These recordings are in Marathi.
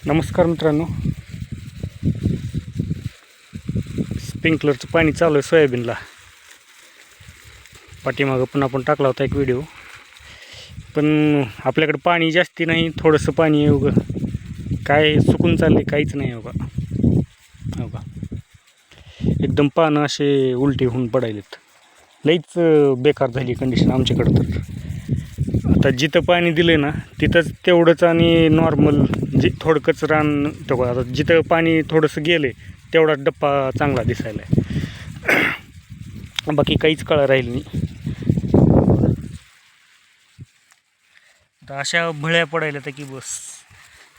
नमस्कार मित्रांनो, स्प्रिंकलरचं पाणी चालू आहे सोयाबीनला. पाठीमागं पण आपण टाकला होता एक व्हिडिओ. पण आपल्याकडे पाणी जास्ती नाही, थोडंसं पाणी आहे. उगं काय सुकून चालले, काहीच नाही. हो का एकदम पानं असे उलटी होऊन पडायलेत. लईच बेकार झाली कंडिशन आमच्याकडं. तर आता जिथं पाणी दिलं ना तिथंच तेवढंच, आणि नॉर्मल म्हणजे थोडकंच रान. आता जिथं पाणी थोडंसं गेलं तेवढा डप्पा चांगला दिसायला आहे. बाकी काहीच कळा राहील नाही. आता अशा भळ्या पडायला तर की बस.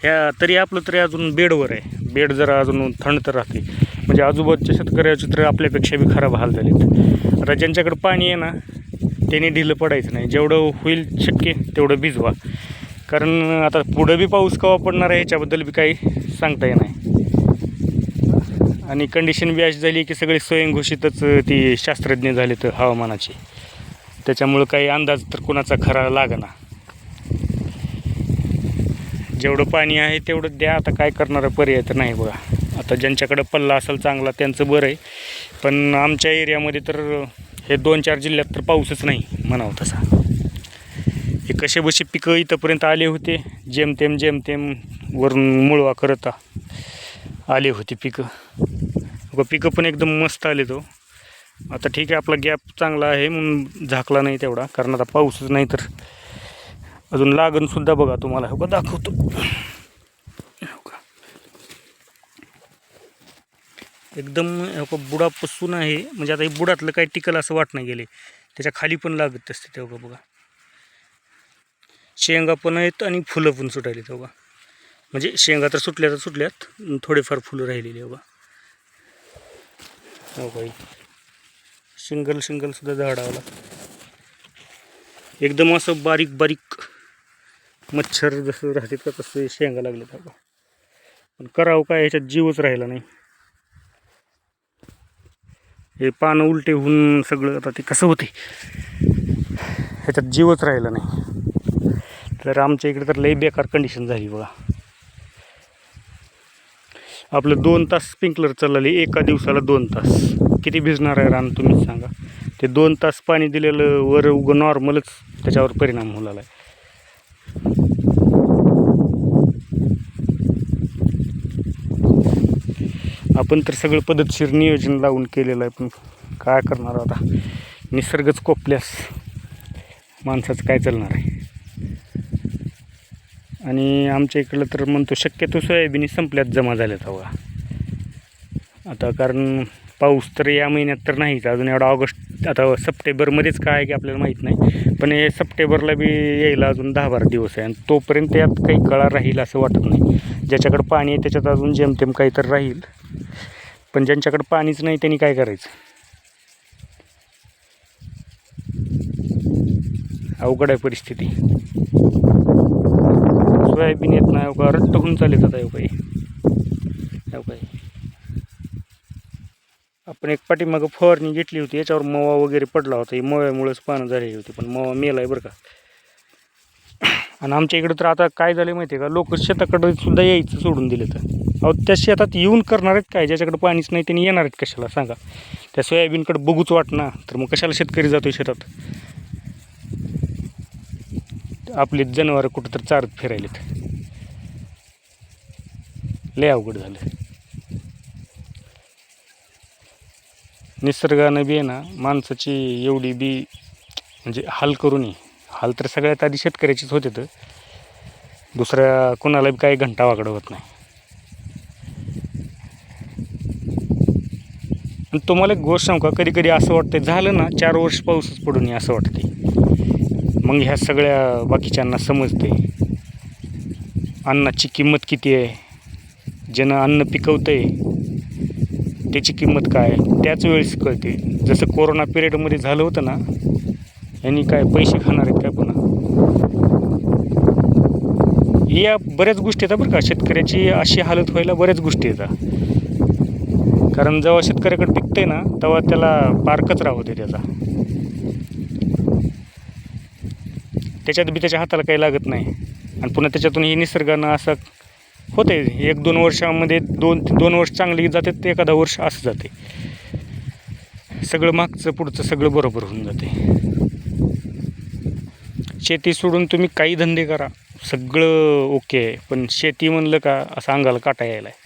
ह्या तरी आपलं तरी अजून बेडवर आहे. बेड जरा अजून थंड तर राहते. म्हणजे आजूबाजूच्या शेतकऱ्याचे तर आपल्यापेक्षा बी खराब हाल झालेत. आता ज्यांच्याकडे पाणी आहे ना त्याने ढिलं पडायचं नाही. जेवढं होईल शक्य तेवढं भिजवा. कारण आता पुढं बी पाऊस केव्हा पडणार आहे ह्याच्याबद्दल बी काही सांगता येत नाही. आणि कंडिशन बी अशी झाली की सगळे स्वयंघोषितच ती शास्त्रज्ञ झाले तर हवामानाचे. त्याच्यामुळं काही अंदाज तर कोणाचा खरा लागना. जेवढं पाणी आहे तेवढं द्या. आता काय करणारा पर्याय तर नाही बघा. आता ज्यांच्याकडं पल्ला असेल चांगला त्यांचं बरं आहे. पण आमच्या एरियामध्ये तर हे 2-4 जिल्ह्यात तर पाऊसच नाही म्हणावं तसा. हे कसे बसे पिकं इथंपर्यंत आले होते. जेमतेम वरून मुळवा करत आले होते पिकं पण एकदम मस्त आले. तो आता ठीक आहे, आपला गॅप चांगला आहे म्हणून झाकला नाही तेवढा. कारण आता पाऊसच नाही तर अजून लागणसुद्धा बघा तुम्हाला. हो का दाखवतो. एकदम बुडापासून आहे. म्हणजे आता हे बुडातलं काही टिकल असं वाटणं गेले. त्याच्या खाली पण लागत असते तेव्हा बघा. शेंगा पण आहेत आणि फुलं पण सुटायली तेव्हा. म्हणजे शेंगा तर सुटल्यात, थोडेफार फुलं राहिलेली बघा. हो काही सिंगल सुद्धा झाडावला. एकदम असं बारीक मच्छर जसं राहते का तसं शेंगा लागले तेव्हा. पण करावं काय, ह्याच्यात जीवच राहिला नाही. हे पानं उलटे होऊन सगळं आता ते कसं होते, ह्याच्यात जीवच राहिला नाही. तर आमच्या इकडे तर लई बेकार कंडिशन झाली बघा. आपलं 2 तास स्प्रिंकलर चालले एका दिवसाला. 2 तास किती भिजणार आहे रान तुम्हीच सांगा. ते 2 तास पाणी दिलेलं वर उगं नॉर्मलच त्याच्यावर परिणाम होऊ लागला आहे. आपण तर सगळं पद्धतशीर नियोजन लावून केलेलं आहे. पण काय करणार आता, निसर्गच कोपल्यास माणसाचं काय चालणार आहे. आणि आमच्या इकडलं तर म्हणतो शक्यतो सोयाबीन संपल्यात जमा झाल्यात हवा आता. कारण पाऊस तर या महिन्यात तर नाहीच अजून. एवढा ऑगस्ट, आता सप्टेंबरमध्येच काय आहे की आपल्याला माहीत नाही. पण हे सप्टेंबरला बी यायला अजून 10-12 दिवस आहे. आणि तोपर्यंत यात काही कळा राहील असं वाटत नाही. ज्याच्याकडं पाणी आहे त्याच्यात अजून जेमतेम काही तर राहील. पण ज्यांच्याकडे पाणीच नाही त्यांनी काय करायचं. अवघड आहे परिस्थिती. सोयाबीन येत नाही का, रट्ट होऊन चालेल आता. काही आपण एक पाठीमागं फवारणी घेतली होती, याच्यावर मवा वगैरे पडला होता. ही मव्यामुळेच पानं झालेली होती. पण मवा मेला आहे बरं का. आणि आमच्या इकडं तर आता काय झालं माहिती आहे का, लोक शेताकडे सुद्धा यायचं सोडून दिले. तर अहो त्या शेतात येऊन करणार आहेत काय? ज्याच्याकडे पाणीच नाही त्यांनी येणार आहेत कशाला सांगा. त्या सोयाबीनकडे बघूच वाटणार तर मग कशाला शेतकरी जातोय शेतात. आपले जनावरं कुठं तर चारत फिरायलेत. लय अवघड झालं. निसर्गानं बी आहे ना माणसाची एवढी बी म्हणजे हाल करू नये. हाल तर सगळ्यात आधी शेतकऱ्याचीच होते. तर दुसऱ्या कोणाला बी काही घंटा वाकडं होत नाही. आणि तुम्हाला एक गोष्ट सांगू का, कधी असं वाटतं झालं ना 4 वर्ष पाऊसच पडू नये असं वाटते. मग ह्या सगळ्या बाकीच्यांना समजते अन्नाची किंमत किती आहे. ज्यानं अन्न पिकवतं आहे त्याची किंमत काय त्याच वेळेस कळते. जसं कोरोना पिरियडमध्ये झालं होतं ना, यांनी काय पैसे खाणार आहेत काय पुन्हा. या बऱ्याच गोष्टी येतात बरं का. शेतकऱ्याची अशी हालत व्हायला बऱ्याच गोष्टी येतात. कारण जेव्हा शेतकऱ्याकडे पिकतंय ना तेव्हा त्याला पार कचरा होते त्याचा. त्याच्यात बी त्याच्या हाताला काही लागत नाही. आणि पुन्हा त्याच्यातून ही निसर्गानं असं होते 1-2 वर्षामध्ये 2 वर्ष चांगली जाते, ते एखादा वर्ष असं जाते. सगळं मागचं पुढचं सगळं बरोबर होऊन जाते. शेती सोडून तुम्ही काही धंदे करा, सगळं ओके आहे. पण शेती म्हणलं का असं अंगाला काटा यायला आहे.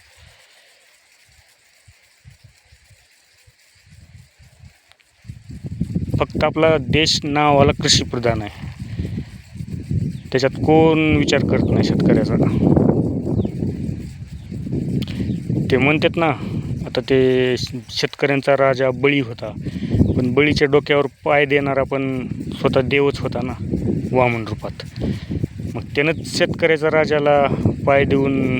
फक्त आपला देश नावाला कृषीप्रधान आहे, त्याच्यात कोण विचार करत नाही शेतकऱ्याचा. ते म्हणतात ना, आता ते शेतकऱ्यांचा राजा बळी होता, पण बळीच्या डोक्यावर पाय देणारा पण स्वतः देवच होता ना, वामन रूपात. मग त्यानंच शेतकऱ्याचा राजाला पाय देऊन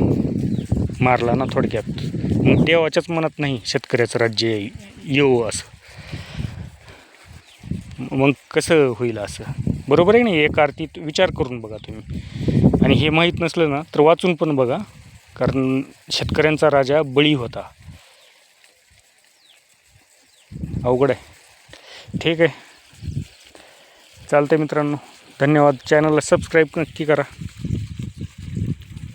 मारला ना थोडक्यात. मग देवाच्याच मनात नाही शेतकऱ्याचं राज्य येऊ असं. मग कसं होईल असं? बरोबर आहे ना. एक अर्थी विचार करून बघा तुम्ही. आणि हे माहीत नसलं ना तर वाचून पण बघा, कारण शेतकऱ्यांचा राजा बळी होता. अवघड आहे. ठीक आहे, चालतंय मित्रांनो. धन्यवाद. चॅनलला सबस्क्राईब नक्की करा.